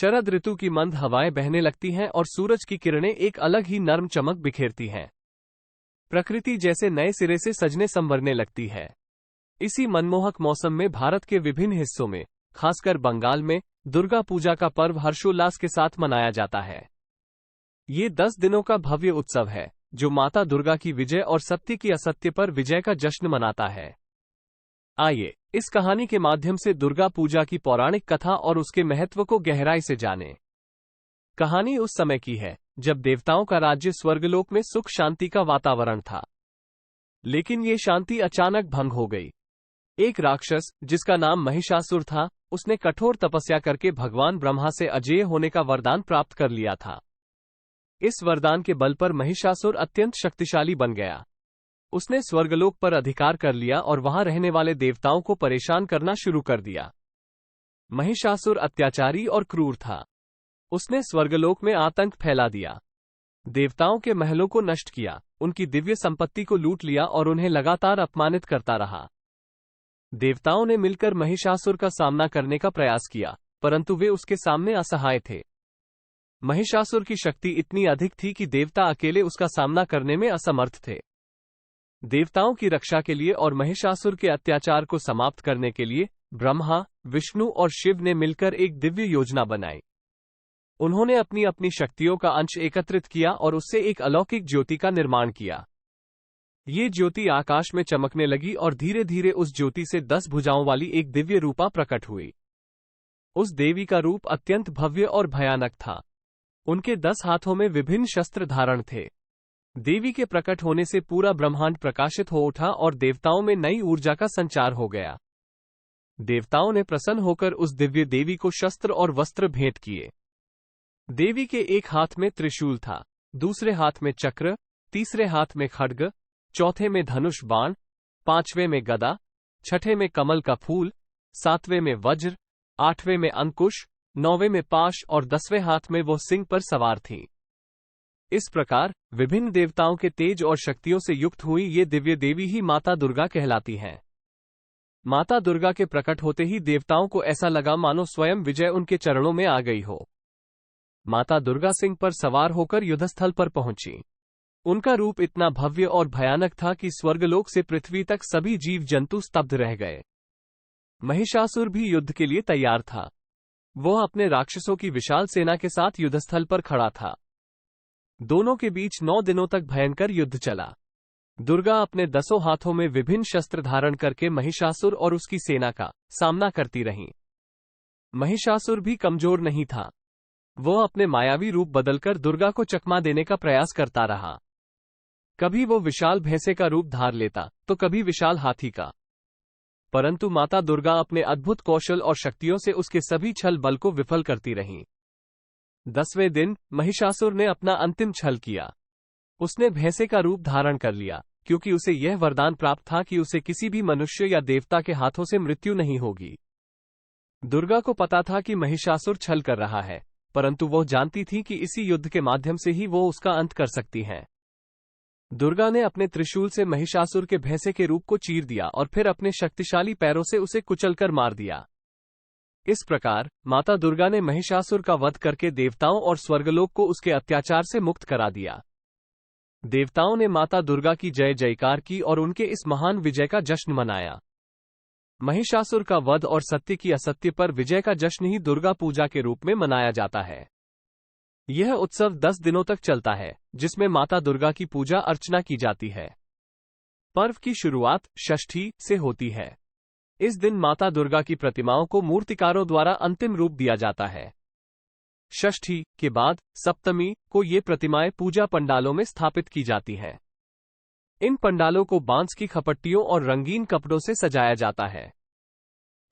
शरद ऋतु की मंद हवाएं बहने लगती हैं और सूरज की किरणें एक अलग ही नर्म चमक बिखेरती हैं। प्रकृति जैसे नए सिरे से सजने संवरने लगती है। इसी मनमोहक मौसम में भारत के विभिन्न हिस्सों में, खासकर बंगाल में, दुर्गा पूजा का पर्व हर्षोल्लास के साथ मनाया जाता है। ये 10 दिनों का भव्य उत्सव है जो माता दुर्गा की विजय और सत्य की असत्य पर विजय का जश्न मनाता है। आइए इस कहानी के माध्यम से दुर्गा पूजा की पौराणिक कथा और उसके महत्व को गहराई से जानें। कहानी उस समय की है जब देवताओं का राज्य स्वर्गलोक में सुख शांति का वातावरण था। लेकिन ये शांति अचानक भंग हो गई। एक राक्षस जिसका नाम महिषासुर था, उसने कठोर तपस्या करके भगवान ब्रह्मा से अजेय होने का वरदान प्राप्त कर लिया था। इस वरदान के बल पर महिषासुर अत्यंत शक्तिशाली बन गया। उसने स्वर्गलोक पर अधिकार कर लिया और वहां रहने वाले देवताओं को परेशान करना शुरू कर दिया। महिषासुर अत्याचारी और क्रूर था। उसने स्वर्गलोक में आतंक फैला दिया, देवताओं के महलों को नष्ट किया, उनकी दिव्य संपत्ति को लूट लिया और उन्हें लगातार अपमानित करता रहा। देवताओं ने मिलकर महिषासुर का सामना करने का प्रयास किया, परंतु वे उसके सामने असहाय थे। महिषासुर की शक्ति इतनी अधिक थी कि देवता अकेले उसका सामना करने में असमर्थ थे। देवताओं की रक्षा के लिए और महिषासुर के अत्याचार को समाप्त करने के लिए ब्रह्मा, विष्णु और शिव ने मिलकर एक दिव्य योजना बनाई। उन्होंने अपनी अपनी शक्तियों का अंश एकत्रित किया और उससे एक अलौकिक ज्योति का निर्माण किया। ये ज्योति आकाश में चमकने लगी और धीरे धीरे उस ज्योति से 10 भुजाओं वाली एक दिव्य रूपा प्रकट हुई। उस देवी का रूप अत्यंत भव्य और भयानक था। उनके 10 हाथों में विभिन्न शस्त्र धारण थे। देवी के प्रकट होने से पूरा ब्रह्मांड प्रकाशित हो उठा और देवताओं में नई ऊर्जा का संचार हो गया। देवताओं ने प्रसन्न होकर उस दिव्य देवी को शस्त्र और वस्त्र भेंट किए। देवी के एक हाथ में त्रिशूल था, दूसरे हाथ में चक्र, तीसरे हाथ में खड्ग, चौथे में धनुष बाण, पांचवें में गदा, छठे में कमल का फूल, सातवें में वज्र, आठवें में अंकुश, नौवें में पाश और 10वें हाथ में वो सिंह पर सवार थी। इस प्रकार विभिन्न देवताओं के तेज और शक्तियों से युक्त हुई ये दिव्य देवी ही माता दुर्गा कहलाती हैं। माता दुर्गा के प्रकट होते ही देवताओं को ऐसा लगा मानो स्वयं विजय उनके चरणों में आ गई हो। माता दुर्गा सिंह पर सवार होकर युद्धस्थल पर पहुंची। उनका रूप इतना भव्य और भयानक था कि स्वर्गलोक से पृथ्वी तक सभी जीव जंतु स्तब्ध रह गए। महिषासुर भी युद्ध के लिए तैयार था। वह अपने राक्षसों की विशाल सेना के साथ युद्धस्थल पर खड़ा था। दोनों के बीच 9 दिनों तक भयंकर युद्ध चला। दुर्गा अपने 10 हाथों में विभिन्न शस्त्र धारण करके महिषासुर और उसकी सेना का सामना करती रहीं। महिषासुर भी कमजोर नहीं था। वह अपने मायावी रूप बदलकर दुर्गा को चकमा देने का प्रयास करता रहा। कभी वो विशाल भैंसे का रूप धार लेता तो कभी विशाल हाथी का, परंतु माता दुर्गा अपने अद्भुत कौशल और शक्तियों से उसके सभी छल बल को विफल करती रहीं। 10वें दिन महिषासुर ने अपना अंतिम छल किया। उसने भैंसे का रूप धारण कर लिया, क्योंकि उसे यह वरदान प्राप्त था कि उसे किसी भी मनुष्य या देवता के हाथों से मृत्यु नहीं होगी। दुर्गा को पता था कि महिषासुर छल कर रहा है, परंतु वह जानती थी कि इसी युद्ध के माध्यम से ही वो उसका अंत कर सकती हैं। दुर्गा ने अपने त्रिशूल से महिषासुर के भैंसे के रूप को चीर दिया और फिर अपने शक्तिशाली पैरों से उसे कुचलकर मार दिया। इस प्रकार माता दुर्गा ने महिषासुर का वध करके देवताओं और स्वर्गलोक को उसके अत्याचार से मुक्त करा दिया। देवताओं ने माता दुर्गा की जय जयकार की और उनके इस महान विजय का जश्न मनाया। महिषासुर का वध और सत्य की असत्य पर विजय का जश्न ही दुर्गा पूजा के रूप में मनाया जाता है। यह उत्सव 10 दिनों तक चलता है, जिसमें माता दुर्गा की पूजा अर्चना की जाती है। पर्व की शुरुआत षष्ठी से होती है। इस दिन माता दुर्गा की प्रतिमाओं को मूर्तिकारों द्वारा अंतिम रूप दिया जाता है। षष्ठी के बाद सप्तमी को ये प्रतिमाएं पूजा पंडालों में स्थापित की जाती हैं। इन पंडालों को बांस की खपट्टियों और रंगीन कपड़ों से सजाया जाता है।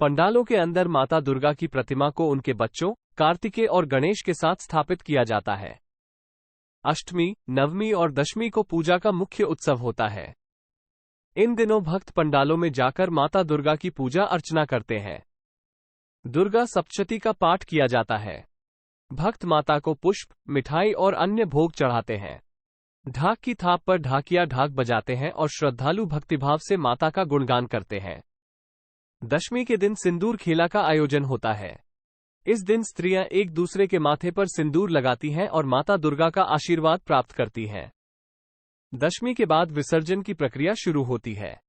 पंडालों के अंदर माता दुर्गा की प्रतिमा को उनके बच्चों कार्तिकेय और गणेश के साथ स्थापित किया जाता है। अष्टमी, नवमी और दशमी को पूजा का मुख्य उत्सव होता है। इन दिनों भक्त पंडालों में जाकर माता दुर्गा की पूजा अर्चना करते हैं। दुर्गा सप्तशती का पाठ किया जाता है। भक्त माता को पुष्प, मिठाई और अन्य भोग चढ़ाते हैं। ढाक की थाप पर ढाकिया ढाक बजाते हैं और श्रद्धालु भक्तिभाव से माता का गुणगान करते हैं। दशमी के दिन सिंदूर खेला का आयोजन होता है। इस दिन स्त्रियां एक दूसरे के माथे पर सिंदूर लगाती हैं और माता दुर्गा का आशीर्वाद प्राप्त करती हैं। दशमी के बाद विसर्जन की प्रक्रिया शुरू होती है।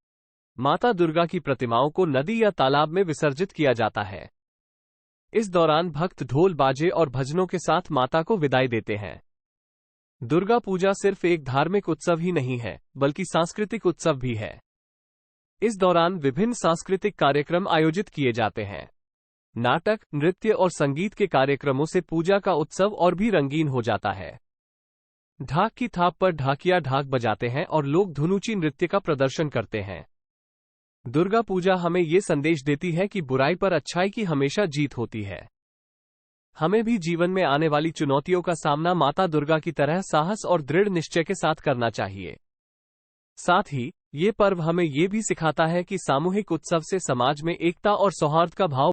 माता दुर्गा की प्रतिमाओं को नदी या तालाब में विसर्जित किया जाता है। इस दौरान भक्त ढोल बाजे और भजनों के साथ माता को विदाई देते हैं। दुर्गा पूजा सिर्फ एक धार्मिक उत्सव ही नहीं है, बल्कि सांस्कृतिक उत्सव भी है। इस दौरान विभिन्न सांस्कृतिक कार्यक्रम आयोजित किए जाते हैं। नाटक, नृत्य और संगीत के कार्यक्रमों से पूजा का उत्सव और भी रंगीन हो जाता है। ढाक की थाप पर ढाकिया ढाक बजाते हैं और लोग धुनुची नृत्य का प्रदर्शन करते हैं। दुर्गा पूजा हमें ये संदेश देती है कि बुराई पर अच्छाई की हमेशा जीत होती है। हमें भी जीवन में आने वाली चुनौतियों का सामना माता दुर्गा की तरह साहस और दृढ़ निश्चय के साथ करना चाहिए। साथ ही ये पर्व हमें ये भी सिखाता है कि सामूहिक उत्सव से समाज में एकता और सौहार्द का भाव